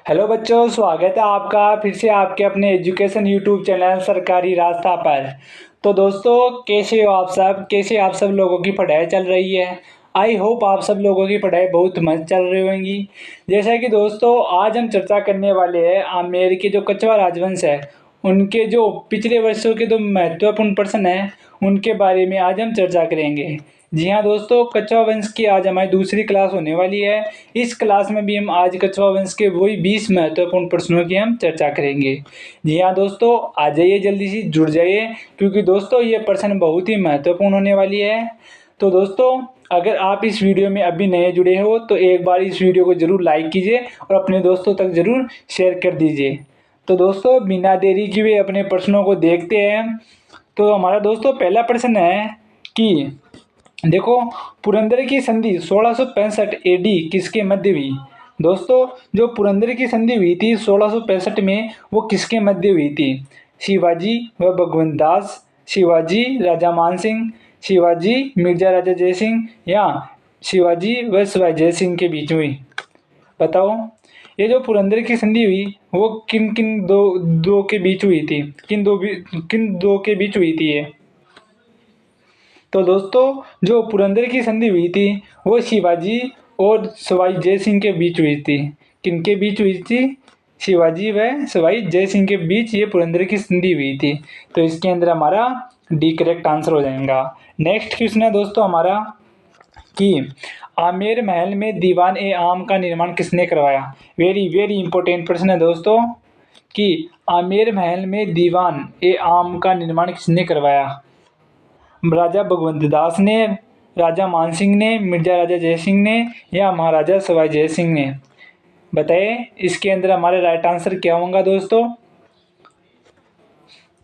Hello बच्चों, स्वागत है आपका फिर से आपके अपने एजुकेशन यूट्यूब चैनल सरकारी रास्ता पर। तो दोस्तों, कैसे आप सब लोगों की पढ़ाई चल रही है। आई होप आप सब लोगों की पढ़ाई बहुत मस्त चल रही होंगी। जैसा कि दोस्तों, आज हम चर्चा करने वाले हैं आमेर के जो कछवाा राजवंश है उनके जो पिछले वर्षों के जो महत्वपूर्ण प्रश्न हैं उनके बारे में आज हम चर्चा करेंगे। जी हाँ दोस्तों, कछवाा वंश की आज हमारी दूसरी क्लास होने वाली है। इस क्लास में भी हम आज कछवाा वंश के वही 20 महत्वपूर्ण प्रश्नों की हम चर्चा करेंगे। जी हाँ दोस्तों, आ जाइए, जल्दी से जुड़ जाइए, क्योंकि दोस्तों ये प्रश्न बहुत ही महत्वपूर्ण होने वाली है। तो दोस्तों, अगर आप इस वीडियो में अभी नए जुड़े हो तो एक बार इस वीडियो को जरूर लाइक कीजिए और अपने दोस्तों तक जरूर शेयर कर दीजिए। तो दोस्तों, बिना देरी किए अपने प्रश्नों को देखते हैं। तो हमारा दोस्तों पहला प्रश्न है कि देखो, पुरंदर की संधि 1665 एडी किसके मध्य हुई। दोस्तों, जो पुरंदर की संधि हुई थी 1665 में, वो किसके मध्य हुई थी। शिवाजी व भगवंत दास, शिवाजी राजा मान सिंह, शिवाजी मिर्जा राजा जय सिंह, या शिवाजी व शिवाजी जय सिंह के बीच हुई। बताओ, ये जो पुरंदर की संधि हुई वो किन किन दो के बीच हुई थी, किन दो के बीच हुई थी ये। तो दोस्तों, जो पुरंदर की संधि हुई थी वो शिवाजी और सवाई जय सिंह के बीच हुई थी। किनके बीच हुई थी? शिवाजी व सवाई जय सिंह के बीच ये पुरंदर की संधि हुई थी। तो इसके अंदर हमारा डी करेक्ट आंसर हो जाएगा। नेक्स्ट क्वेश्चन है दोस्तों हमारा कि आमेर महल में दीवान ए आम का निर्माण किसने करवाया। वेरी वेरी इंपॉर्टेंट प्रश्न है दोस्तों कि आमेर महल में दीवान ए आम का निर्माण किसने करवाया। राजा भगवंत दास ने, राजा मान सिंह ने, मिर्जा राजा जय सिंह ने, या महाराजा सवाई जय सिंह ने। बताइए इसके अंदर हमारे राइट आंसर क्या होगा दोस्तों।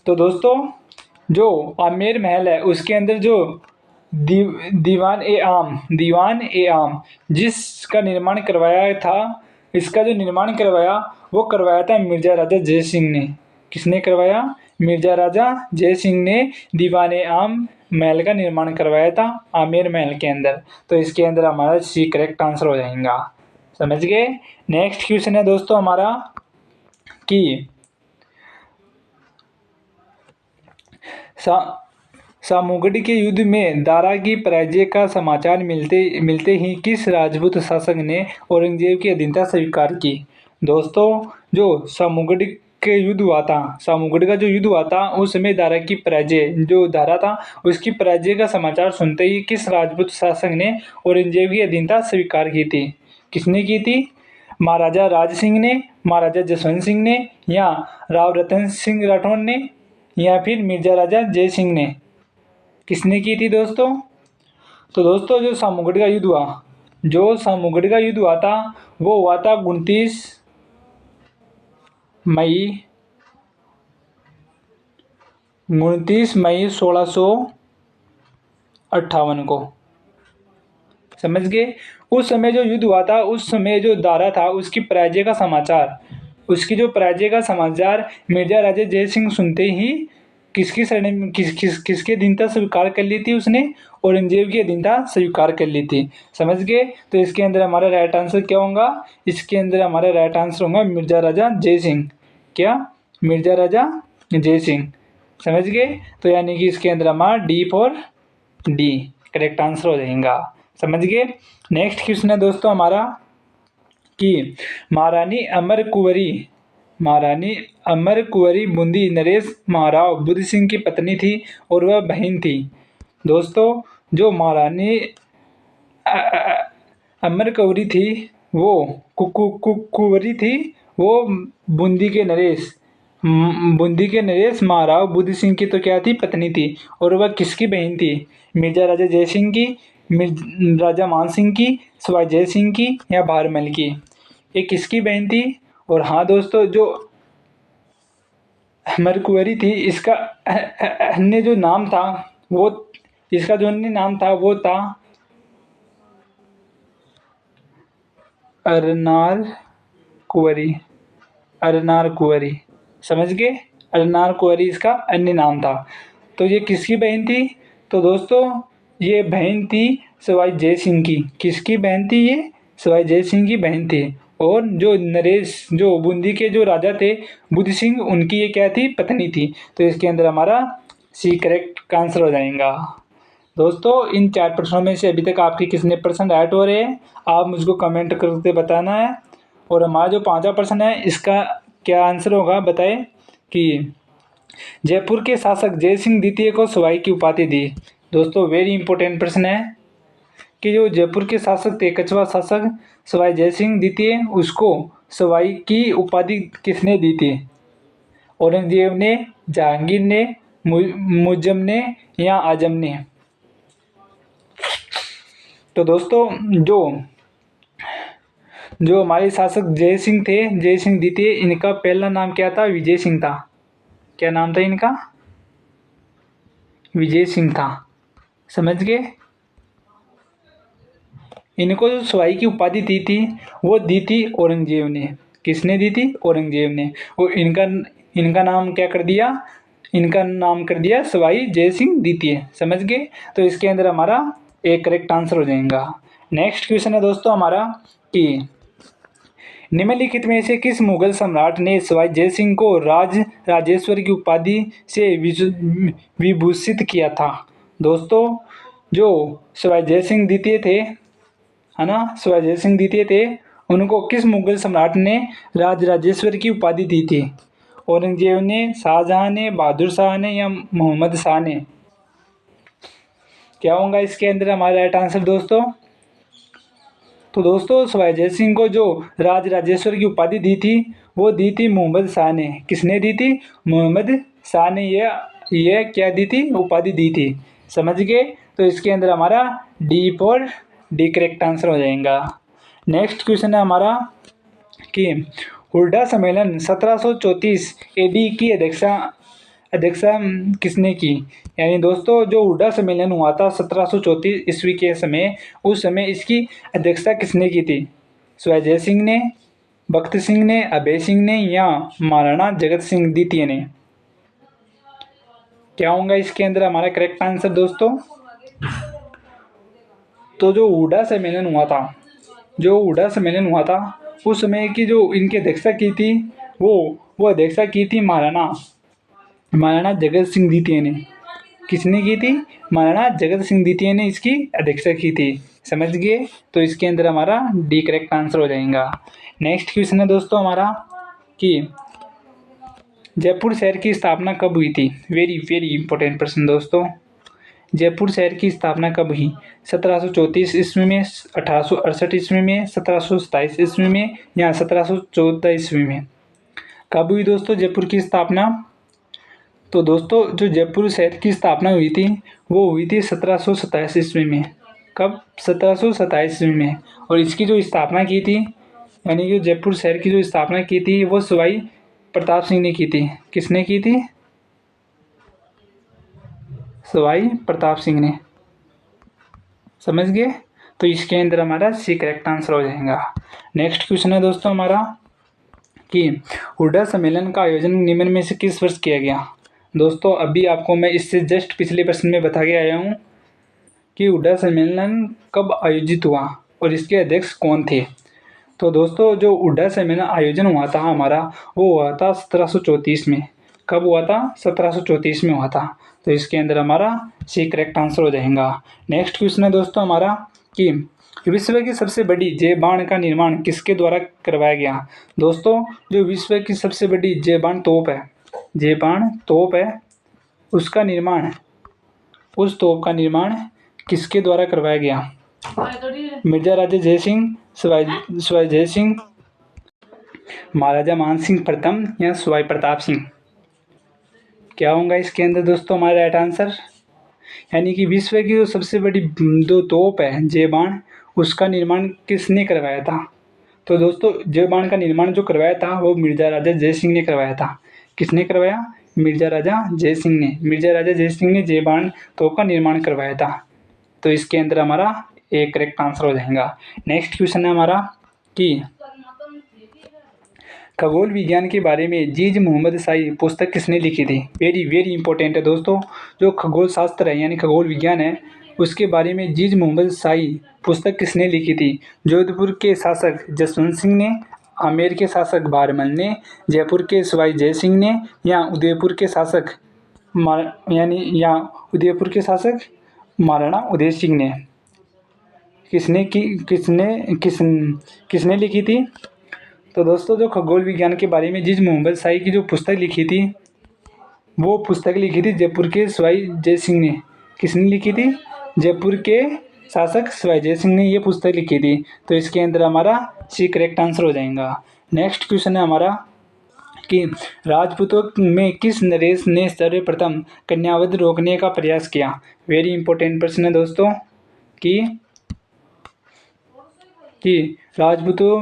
तो दोस्तों, जो आमेर महल है उसके अंदर जो दीवान ए आम जिसका निर्माण करवाया था, इसका जो निर्माण करवाया वो करवाया था मिर्जा राजा जय सिंह ने। किसने करवाया? मिर्जा राजा जय सिंह ने दीवान ए आम महल का निर्माण करवाया था आमेर महल के अंदर। तो इसके अंदर हमारा सी करेक्ट आंसर हो जाएगा। समझ गए। नेक्स्ट क्वेश्चन है दोस्तों हमारा कि सामूगढ़ के युद्ध में दारा की पराजय का समाचार मिलते ही किस राजपूत शासक ने औरंगजेब की अधीनता स्वीकार की। दोस्तों, जो सामूगढ़ के युद्ध हुआ था, सामूगढ़ का जो युद्ध हुआ था उस समय दारा की पराजय, जो दारा था उसकी पराजय का समाचार सुनते ही किस राजपूत शासक ने औरंगजेब की अधीनता स्वीकार की थी। किसने की थी? महाराजा राज सिंह ने, महाराजा जसवंत सिंह ने, या राव रतन सिंह राठौर ने, या फिर मिर्जा राजा जय सिंह ने। किसने की थी दोस्तों? तो दोस्तों, जो सामूगढ़ का युद्ध हुआ, वो हुआ था 29 मई 1658 को। समझ गए। उस समय जो युद्ध हुआ था, उस समय जो दारा था उसकी पराजय का समाचार, मिर्जा राजा जय सिंह सुनते ही किसकी अधीनता स्वीकार कर ली थी उसने? औरंगजेब की अधीनता स्वीकार कर ली थी। समझ गए। तो इसके अंदर हमारा राइट आंसर क्या होगा? इसके अंदर हमारा राइट आंसर होगा मिर्जा राजा जय सिंह। क्या? मिर्जा राजा जय सिंह। समझ गए। तो यानी कि इसके अंदर हमारा D for D correct answer हो जाएगा। समझ गए। नेक्स्ट क्वेश्चन है दोस्तों हमारा कि महारानी अमर कुंवरी बूंदी नरेश महाराव बुद्ध सिंह की पत्नी थी और वह बहन थी। दोस्तों, जो महारानी अमर कुंवरी थी वो कुंवरी थी, वो बूंदी के नरेश महाराव बुद्ध सिंह की तो क्या थी? पत्नी थी। और वह किसकी बहन थी? मिर्जा राजा जय सिंह की, राजा मान सिंह की, सवाई जय सिंह की, या भारमल की। ये किसकी बहन थी? और हाँ दोस्तों, जो अमर कुंवरी थी इसका अन्य जो नाम था वो था अरनार कुंवरी। समझ गए। अरनार कुंवरी इसका अन्य नाम था। तो ये किसकी बहन थी? तो दोस्तों, ये बहन थी सवाई जय सिंह की। किसकी बहन थी ये? सवाई जय सिंह की बहन थी। और जो नरेश जो बूंदी के जो राजा थे बुद्ध सिंह, उनकी ये क्या थी, पत्नी थी। तो इसके अंदर हमारा सी करेक्ट आंसर हो जाएगा। दोस्तों इन 4 प्रश्नों में से अभी तक आपके कितने परसेंट ऐड हो रहे हैं, आप मुझको कमेंट करके बताना है। और हमारा जो 5वां प्रश्न है इसका क्या आंसर होगा बताएं कि जयपुर के शासक जय सिंह द्वितीय को सवाई की उपाधि दी। दोस्तों वेरी इंपॉर्टेंट प्रश्न है कि जो जयपुर के शासक थे, कछवा शासक सवाई जय सिंह द्वितीय, उसको सवाई की उपाधि किसने दी थी? औरंगजेब ने, जहांगीर ने, मुअज्जम ने या आजम ने? तो दोस्तों जो हमारे शासक जय सिंह थे, जय सिंह द्वितीय, इनका पहला नाम क्या था? विजय सिंह था। क्या नाम था इनका? विजय सिंह था। समझ गए? इनको जो सवाई की उपाधि दी थी वो दी थी औरंगजेब ने। किसने दी थी? औरंगजेब ने। वो इनका नाम क्या कर दिया? इनका नाम कर दिया सवाई जय सिंह द्वितीय। समझ गए? तो इसके अंदर हमारा एक करेक्ट आंसर हो जाएगा। नेक्स्ट क्वेश्चन है दोस्तों हमारा कि निम्नलिखित में से किस मुगल सम्राट ने सवाई जय सिंह को राजेश्वर की उपाधि से विभूषित किया था? दोस्तों जो सवाई जय सिंह द्वितीय थे, है ना, सवाई जय सिंह द्वितीय थे, उनको किस मुगल सम्राट ने राजेश्वर की उपाधि दी थी? औरंगजेब ने, शाहजहां ने, बहादुर शाह ने या मोहम्मद शाह ने? क्या होगा इसके अंदर हमारा राइट आंसर दोस्तों? तो दोस्तों सवाई जय सिंह को जो राजेश्वर की उपाधि दी थी वो दी थी मोहम्मद शाह ने। किसने दी थी? मोहम्मद शाह ने ये क्या दी थी? उपाधि दी थी। समझ गए? तो इसके अंदर हमारा D for D correct answer हो जाएगा। नेक्स्ट क्वेश्चन है हमारा कि हुड्डा सम्मेलन 1734 एडी की अध्यक्षता किसने की? यानी दोस्तों जो हुड्डा सम्मेलन हुआ था 1734 ईस्वी के समय, उस समय इसकी अध्यक्षता किसने की थी? सवाई जय सिंह ने, भगत सिंह ने, अभय सिंह ने या महाराणा जगत सिंह द्वितीय ने? क्या होगा इसके अंदर हमारा करेक्ट आंसर दोस्तों? तो जो हुड्डा सम्मेलन हुआ था उस समय की जो इनकी अध्यक्षता की थी वो अध्यक्षता की थी महाराणा जगत सिंह द्वितीय ने। किसने की थी? महाराणा जगत सिंह द्वितीय ने इसकी अध्यक्षता की थी। समझ गए? तो इसके अंदर हमारा डी करेक्ट आंसर हो जाएगा। नेक्स्ट क्वेश्चन है दोस्तों हमारा कि जयपुर शहर की स्थापना कब हुई थी? वेरी वेरी इंपॉर्टेंट प्रश्न दोस्तों। जयपुर शहर की स्थापना कब हुई? 1734 ईस्वी में, 1868 ईस्वी में, 1727 ईस्वी में या 1714 ईस्वी में? कब हुई दोस्तों जयपुर की स्थापना? तो दोस्तों जो जयपुर शहर की स्थापना हुई थी वो हुई थी 1727 ईस्वी में। कब? 1727 ईस्वी में। और इसकी जो स्थापना की थी, यानी कि जयपुर शहर की जो स्थापना की थी वो सवाई प्रताप सिंह ने की थी। किसने की थी? सवाई प्रताप सिंह ने। समझ गए? तो इसके अंदर हमारा सी करेक्ट आंसर हो जाएगा। नेक्स्ट क्वेश्चन है दोस्तों हमारा कि हुड्डा सम्मेलन का आयोजन निम्न में से किस वर्ष किया गया? दोस्तों अभी आपको मैं इससे जस्ट पिछले प्रश्न में बता के आया हूँ कि हुड्डा सम्मेलन कब आयोजित हुआ और इसके अध्यक्ष कौन थे। तो दोस्तों जो हुड्डा सम्मेलन आयोजन हुआ था हमारा वो हुआ था 1734 में। कब हुआ था? 1734 में हुआ था। तो इसके अंदर हमारा सी करेक्ट आंसर हो जाएगा। नेक्स्ट क्वेश्चन है दोस्तों हमारा कि विश्व की सबसे बड़ी जय बाण का निर्माण किसके द्वारा करवाया गया? दोस्तों जो विश्व की सबसे बड़ी जय बाण तोप है, उस तोप का निर्माण किसके द्वारा करवाया गया? मिर्जा राजा जय सिंह, सवाई जय सिंह, महाराजा मान सिंह प्रथम या सवाई प्रताप सिंह? क्या होगा इसके अंदर दोस्तों हमारा राइट आंसर? यानी कि विश्व की जो सबसे बड़ी जो तोप है जय बाण, उसका निर्माण किसने करवाया था? तो दोस्तों जय बाण का निर्माण जो करवाया था वो मिर्जा राजा जय सिंह ने करवाया था। किसने करवाया? मिर्जा राजा जय सिंह ने जय बाण तोप का निर्माण करवाया था। तो इसके अंदर हमारा एक करेक्ट आंसर हो जाएगा। नेक्स्ट क्वेश्चन है हमारा कि खगोल विज्ञान के बारे में जीज मोहम्मद शाही पुस्तक किसने लिखी थी? वेरी वेरी इंपॉर्टेंट है दोस्तों। जो खगोल शास्त्र है यानी खगोल विज्ञान है उसके बारे में जीज मोहम्मद शाही पुस्तक किसने लिखी थी? जोधपुर के शासक जसवंत सिंह ने, आमेर के शासक बहरमल ने, जयपुर के सवाई जय सिंह ने, या उदयपुर के शासक उदयपुर के शासक महाराणा उदय सिंह ने? किसने लिखी थी? तो दोस्तों जो खगोल विज्ञान के बारे में जीज मोहम्मद शाही की जो पुस्तक लिखी थी, वो पुस्तक लिखी थी जयपुर के सवाई जय सिंह ने। किसने लिखी थी? जयपुर के शासक सवाई जय सिंह ने ये पुस्तक लिखी थी। तो इसके अंदर हमारा सी करेक्ट आंसर हो जाएगा। नेक्स्ट क्वेश्चन है हमारा कि राजपूतों में किस नरेश ने सर्वप्रथम कन्यावध रोकने का प्रयास किया? वेरी इंपॉर्टेंट प्रश्न है दोस्तों कि राजपूतों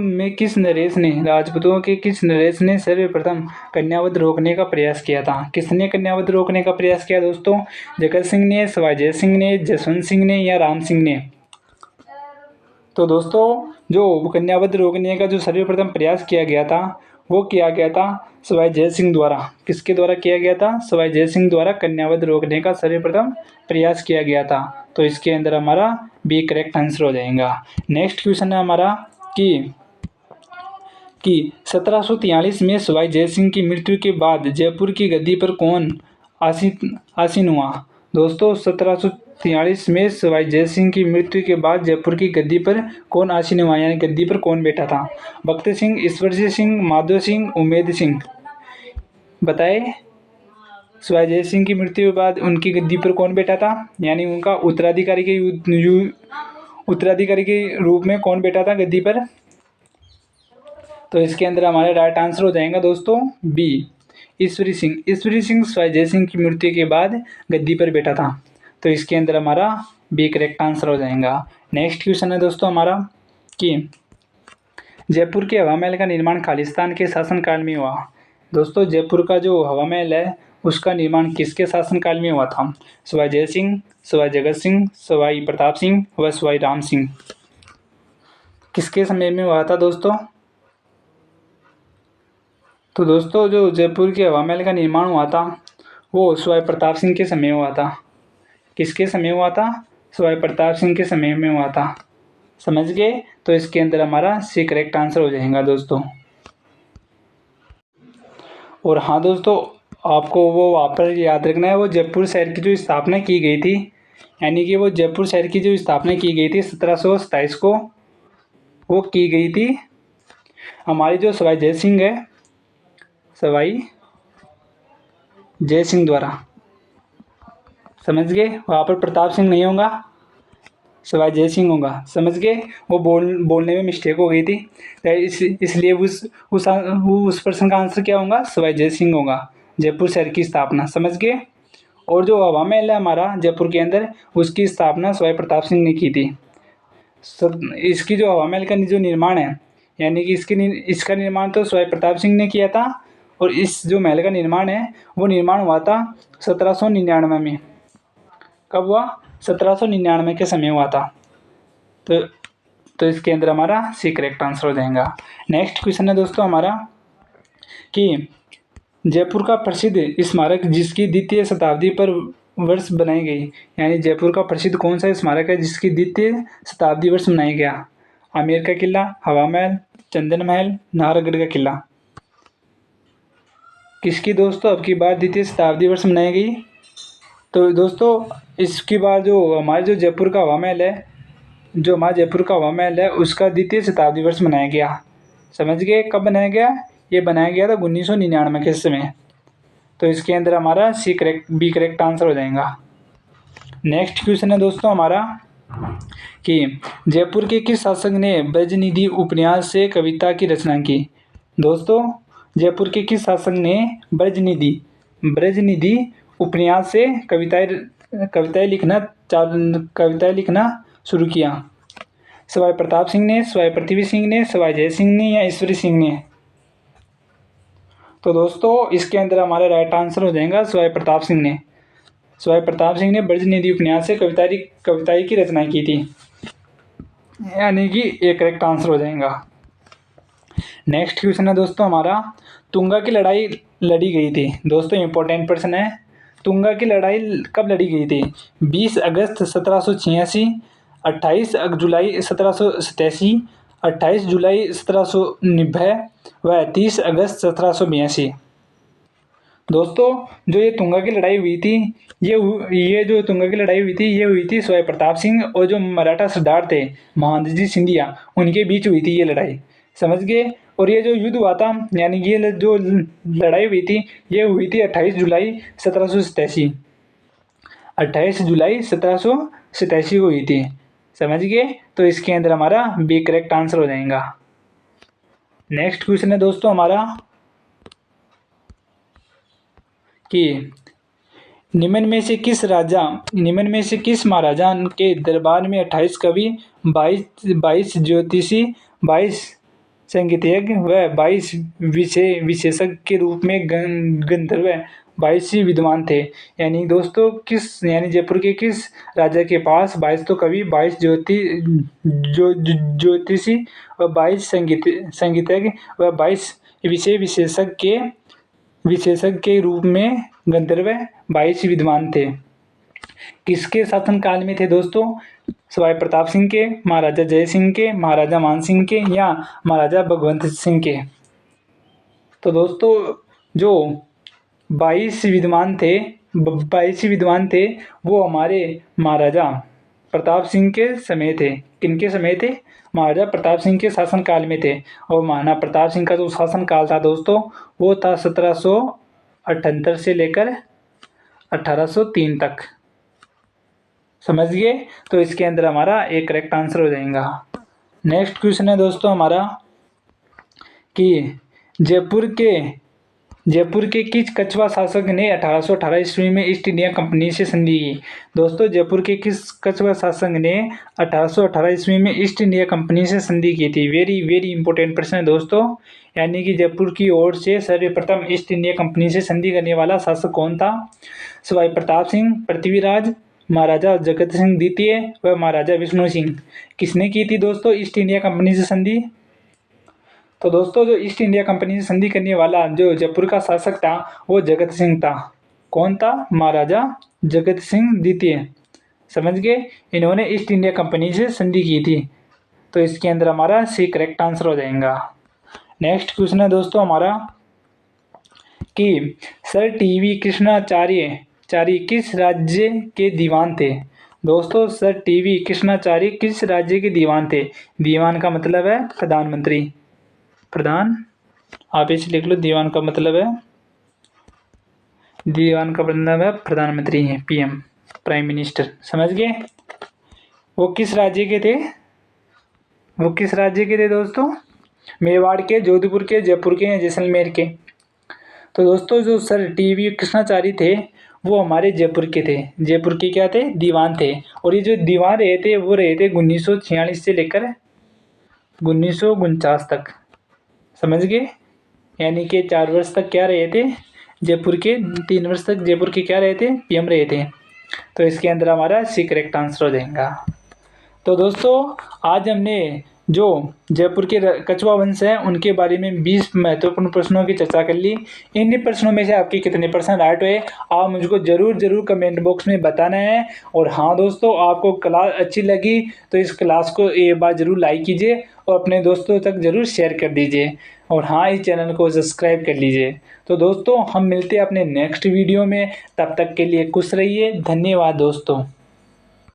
के किस नरेश ने सर्वप्रथम कन्यावध रोकने का प्रयास किया था? किसने कन्यावध रोकने का प्रयास किया दोस्तों? जगत सिंह ने, सवाई जय सिंह ने, जसवंत सिंह ने, या राम सिंह ने? तो दोस्तों जो कन्यावध रोकने का जो सर्वप्रथम प्रयास किया गया था, वो किया गया था सवाई जय सिंह द्वारा। किसके द्वारा किया गया था? सवाई जय सिंह द्वारा कन्यावध रोकने का सर्वप्रथम प्रयास किया गया था। तो इसके अंदर हमारा बी करेक्ट आंसर हो जाएगा। नेक्स्ट क्वेश्चन है हमारा कि 1743 में सवाई जय सिंह की मृत्यु के बाद जयपुर की गद्दी पर कौन आसीन हुआ? दोस्तों 1743 में सवाई जय सिंह की मृत्यु के बाद जयपुर की गद्दी पर कौन आसीन हुआ, यानी गद्दी पर कौन बैठा था? भक्त सिंह, ईश्वरजी सिंह, माधो सिंह, उमेद सिंह? बताए सवाई जय सिंह की मृत्यु के बाद उनकी गद्दी पर कौन बैठा था, यानी उनका उत्तराधिकारी के रूप में कौन बैठा था गद्दी पर? तो इसके अंदर हमारा राइट आंसर हो जाएगा दोस्तों बी, ईश्वरी सिंह। ईश्वरी सिंह सवाई जय सिंह की मृत्यु के बाद गद्दी पर बैठा था। तो इसके अंदर हमारा बी करेक्ट आंसर हो जाएगा। नेक्स्ट क्वेश्चन है दोस्तों हमारा कि जयपुर के हवा महल का निर्माण खालिस्तान के शासनकाल में हुआ। दोस्तों जयपुर का जो हवा महल है उसका निर्माण किसके शासनकाल में हुआ था? सवाई जय सिंह, सवाई जगत सिंह, सवाई प्रताप सिंह व सवाई राम सिंह? किसके समय में हुआ था दोस्तों? तो दोस्तों जो जयपुर के हवा महल का निर्माण हुआ था वो सवाई प्रताप सिंह के समय हुआ था। किसके समय हुआ था? सवाई प्रताप सिंह के समय में हुआ था। समझ गए? तो इसके अंदर हमारा सी करेक्ट आंसर हो जाएगा दोस्तों। और हाँ दोस्तों, आपको वो वहाँ पर याद रखना है, वो जयपुर शहर की जो स्थापना की गई थी, यानी कि वो जयपुर शहर की जो स्थापना की गई थी 1727 को, वो की गई थी हमारी जो सवाई जय सिंह है, सवाई जय सिंह द्वारा। समझ गए? वहाँ पर प्रताप सिंह नहीं होगा, सवाई जय सिंह होगा। समझ गए? वो बोलने में मिस्टेक हो गई थी, इसलिए उस प्रश्न का आंसर क्या होगा? सवाई जय सिंह होगा। जयपुर शहर की स्थापना। समझ गए? और जो हवा महल है हमारा जयपुर के अंदर, उसकी स्थापना सवाई प्रताप सिंह ने की थी। इसकी जो हवा महल का जो निर्माण है, यानी कि इसका निर्माण तो सवाई प्रताप सिंह ने किया था, और इस जो महल का निर्माण है वो निर्माण हुआ था 1799 में। कब हुआ? 1799 के समय हुआ था। तो इसके अंदर हमारा सी करेक्ट आंसर हो जाएगा। नेक्स्ट क्वेश्चन है दोस्तों हमारा कि जयपुर का प्रसिद्ध स्मारक जिसकी द्वितीय शताब्दी पर वर्ष बनाई गई, यानी जयपुर का प्रसिद्ध कौन सा स्मारक है जिसकी द्वितीय शताब्दी वर्ष मनाया गया? आमेर का किला, हवा महल, चंदन महल, नाहरगढ़ का किला? किसकी दोस्तों अब की बार द्वितीय शताब्दी वर्ष मनाई गई? तो दोस्तों इसकी बार जो हमारे जो जयपुर का हवा महल है, उसका द्वितीय शताब्दी वर्ष मनाया गया। समझ गए? कब बनाया गया? ये बनाया गया था 1999 के समय। तो इसके अंदर हमारा बी करेक्ट आंसर हो जाएगा। नेक्स्ट क्वेश्चन है दोस्तों हमारा कि जयपुर के किस शासक ने ब्रजनिधि उपन्यास से कविता की रचना की? दोस्तों जयपुर के किस शासक ने ब्रजनिधि उपन्यास से कविताएं लिखना शुरू किया? सवाई प्रताप सिंह ने, सवाई पृथ्वी सिंह ने, सवाई जय सिंह ने, या ईश्वरी सिंह ने? तो दोस्तों इसके अंदर हमारा राइट आंसर हो जाएगा सवाई प्रताप सिंह ने। सवाई प्रताप सिंह ने ब्रजनिधि उपन्यास से कविताएं की रचना की थी, यानी कि एक करेक्ट आंसर हो जाएगा। नेक्स्ट क्वेश्चन है दोस्तों हमारा, तुंगा की लड़ाई लड़ी गई थी। दोस्तों इंपॉर्टेंट प्रश्न है, तुंगा की लड़ाई कब लड़ी गई थी? 20 अगस्त 1786, 28 जुलाई 1787, 28 जुलाई 1790 व 30 अगस्त 1782। दोस्तों जो ये तुंगा की लड़ाई हुई थी, ये जो तुंगा की लड़ाई हुई थी, ये हुई थी सवाई प्रताप सिंह और जो मराठा सरदार थे महादजी सिंधिया, उनके बीच हुई थी ये लड़ाई, समझ गए। और ये जो युद्ध हुआ था, यानी ये जो लड़ाई हुई थी, ये हुई थी 28 जुलाई 1787, 28 जुलाई 1787 को हुई थी, समझ गए। तो इसके अंदर हमारा बी करेक्ट आंसर हो जाएगा। नेक्स्ट क्वेश्चन है दोस्तों हमारा कि निम्न में से किस महाराजा के दरबार में 28 कवि, 22 ज्योतिषी, 22 संगीतज्ञ व 22 विशेषज्ञ के रूप में गंधर्व 22 विद्वान थे? यानी दोस्तों यानी जयपुर के किस राजा के पास 22 तो कवि, 22 ज्योतिषी व 22 संगीतज्ञ व 22 विशेषज्ञ के रूप में गंधर्व 22 विद्वान थे? किसके शासनकाल में थे दोस्तों? सवाई प्रताप सिंह के, महाराजा जय सिंह के, महाराजा मान सिंह के या महाराजा भगवंत सिंह के? तो दोस्तों जो 22 विद्वान थे वो हमारे महाराजा प्रताप सिंह के समय थे। किनके समय थे? महाराजा प्रताप सिंह के शासनकाल में थे। और महाराणा प्रताप सिंह का जो शासनकाल था दोस्तों, वो था 1778 से लेकर 1803 तक, समझ गए। तो इसके अंदर हमारा एक करेक्ट आंसर हो जाएगा। नेक्स्ट क्वेश्चन है दोस्तों हमारा कि जयपुर के किस कछवा शासक ने 1818 ईस्वी में ईस्ट इंडिया कंपनी से संधि की? दोस्तों जयपुर के किस कछवा शासक ने 1818 ईस्वी में ईस्ट इंडिया कंपनी से संधि की थी? वेरी वेरी इंपॉर्टेंट प्रश्न है दोस्तों। यानी कि जयपुर की ओर से सर्वप्रथम ईस्ट इंडिया कंपनी से संधि करने वाला शासक कौन था? सवाई प्रताप सिंह, पृथ्वीराज, महाराजा जगत सिंह द्वितीय व महाराजा विष्णु सिंह। किसने की थी दोस्तों ईस्ट इंडिया कंपनी से संधि? तो दोस्तों जो ईस्ट इंडिया कंपनी से संधि करने वाला जो जयपुर का शासक था वो जगत सिंह था। कौन था? महाराजा जगत सिंह द्वितीय, समझ गए। इन्होंने ईस्ट इंडिया कंपनी से संधि की थी। तो इसके अंदर हमारा सी करेक्ट आंसर हो जाएगा। नेक्स्ट क्वेश्चन है दोस्तों हमारा कि सर टीवी कृष्णाचार्य किस राज्य के दीवान थे? दोस्तों सर टीवी कृष्णाचार्य किस राज्य के दीवान थे? दीवान का मतलब है प्रधानमंत्री, आप इसे लिख लो। दीवान का मतलब है प्रधानमंत्री है, पीएम, प्राइम मिनिस्टर, समझ गए। वो किस राज्य के थे दोस्तों? मेवाड़ के, जोधपुर के, जयपुर के या जैसलमेर के? तो दोस्तों जो सर टीवी कृष्णाचार्य थे वो हमारे जयपुर के थे। जयपुर के क्या थे? दीवान थे। और ये जो दीवान रहे थे वो रहे थे 1946 से लेकर 1949 तक, समझ गए। यानी कि 4 वर्ष तक क्या रहे थे जयपुर के, 3 वर्ष तक जयपुर के क्या रहे थे? पीएम रहे थे। तो इसके अंदर हमारा सी करेक्ट आंसर हो जाएगा। तो दोस्तों आज हमने जो जयपुर के कछवा वंश है उनके बारे में 20 महत्वपूर्ण प्रश्नों की चर्चा कर ली। इन प्रश्नों में से आपके कितने प्रश्न राइट हुए आप मुझको जरूर कमेंट बॉक्स में बताना है। और हाँ दोस्तों, आपको क्लास अच्छी लगी तो इस क्लास को एक बार जरूर लाइक कीजिए और अपने दोस्तों तक जरूर शेयर कर दीजिए। और हाँ, इस चैनल को सब्सक्राइब कर लीजिए। तो दोस्तों हम मिलते हैं अपने नेक्स्ट वीडियो में, तब तक के लिए खुश रहिए। धन्यवाद दोस्तों।